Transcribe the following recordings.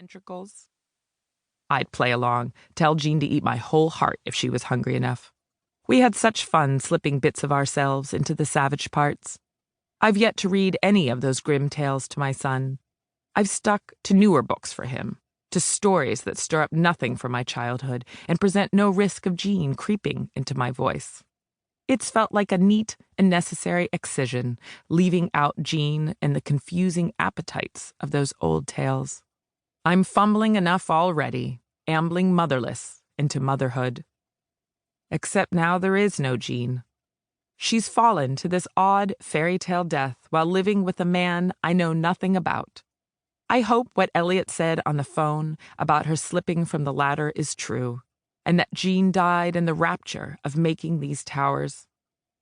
ventricles? I'd play along, tell Jean to eat my whole heart if she was hungry enough. We had such fun slipping bits of ourselves into the savage parts. I've yet to read any of those grim tales to my son. I've stuck to newer books for him, to stories that stir up nothing from my childhood and present no risk of Jean creeping into my voice. It's felt like a neat and necessary excision, leaving out Jean and the confusing appetites of those old tales. I'm fumbling enough already, ambling motherless into motherhood. Except now there is no Jean. She's fallen to this odd fairy tale death while living with a man I know nothing about. I hope what Elliot said on the phone about her slipping from the ladder is true, and that Jean died in the rapture of making these towers.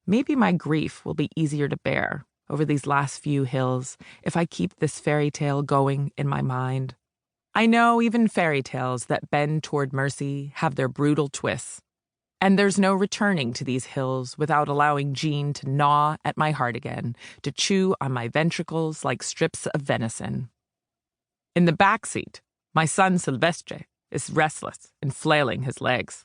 Maybe my grief will be easier to bear over these last few hills if I keep this fairy tale going in my mind. I know even fairy tales that bend toward mercy have their brutal twists, and there's no returning to these hills without allowing Jean to gnaw at my heart again, to chew on my ventricles like strips of venison. In the back seat, my son Silvestre is restless and flailing his legs.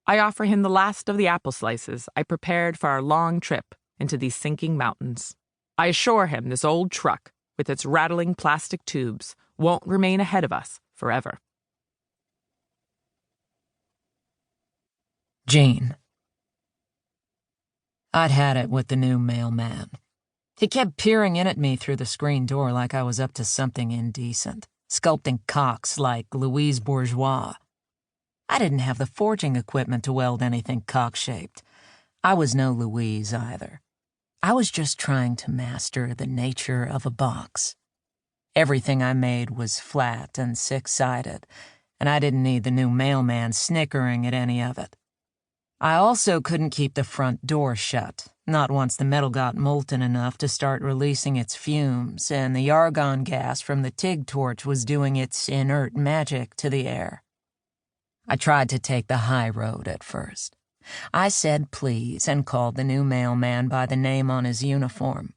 I offer him the last of the apple slices I prepared for our long trip into these sinking mountains. I assure him this old truck, with its rattling plastic tubes, won't remain ahead of us forever. Jean. I'd had it with the new mailman. He kept peering in at me through the screen door like I was up to something indecent, sculpting cocks like Louise Bourgeois. I didn't have the forging equipment to weld anything cock-shaped. I was no Louise either. I was just trying to master the nature of a box. Everything I made was flat and six-sided, and I didn't need the new mailman snickering at any of it. I also couldn't keep the front door shut, not once the metal got molten enough to start releasing its fumes, and the argon gas from the TIG torch was doing its inert magic to the air. I tried to take the high road at first. I said please and called the new mailman by the name on his uniform.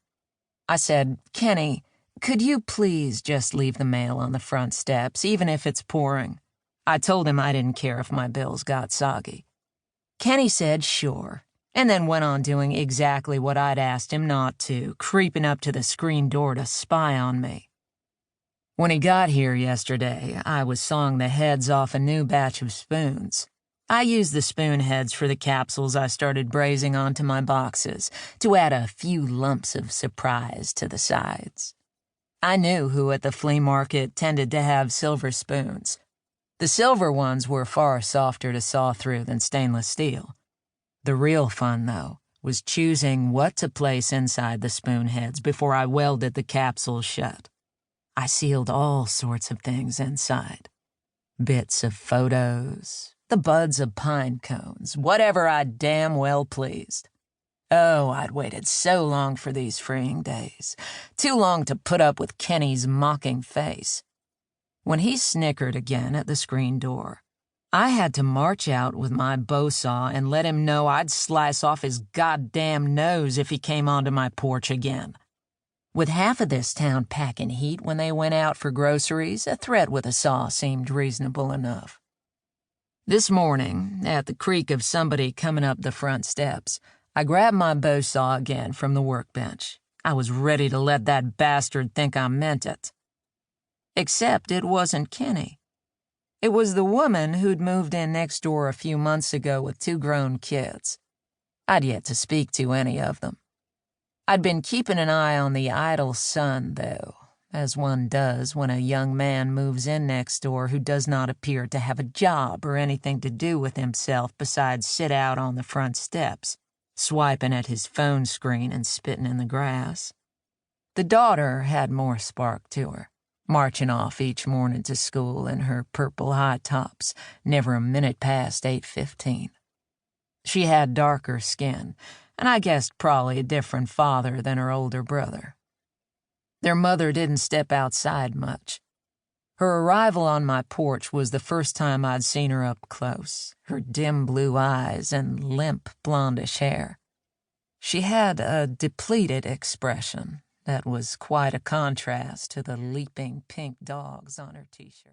I said, "Kenny, could you please just leave the mail on the front steps, even if it's pouring?" I told him I didn't care if my bills got soggy. Kenny said sure, and then went on doing exactly what I'd asked him not to, creeping up to the screen door to spy on me. When he got here yesterday, I was sawing the heads off a new batch of spoons. I used the spoon heads for the capsules I started brazing onto my boxes to add a few lumps of surprise to the sides. I knew who at the flea market tended to have silver spoons. The silver ones were far softer to saw through than stainless steel. The real fun, though, was choosing what to place inside the spoon heads before I welded the capsules shut. I sealed all sorts of things inside. Bits of photos, the buds of pine cones, whatever I damn well pleased. Oh, I'd waited so long for these freeing days. Too long to put up with Kenny's mocking face. When he snickered again at the screen door, I had to march out with my bow saw and let him know I'd slice off his goddamn nose if he came onto my porch again. With half of this town packing heat when they went out for groceries, a threat with a saw seemed reasonable enough. This morning, at the creak of somebody coming up the front steps, I grabbed my bow saw again from the workbench. I was ready to let that bastard think I meant it. Except it wasn't Kenny. It was the woman who'd moved in next door a few months ago with 2 grown kids. I'd yet to speak to any of them. I'd been keeping an eye on the idle son, though, as one does when a young man moves in next door who does not appear to have a job or anything to do with himself besides sit out on the front steps, swiping at his phone screen and spitting in the grass. The daughter had more spark to her, marching off each morning to school in her purple high tops, never a minute past 8:15. She had darker skin, and I guessed probably a different father than her older brother. Their mother didn't step outside much. Her arrival on my porch was the first time I'd seen her up close, her dim blue eyes and limp blondish hair. She had a depleted expression that was quite a contrast to the leaping pink dogs on her t-shirt.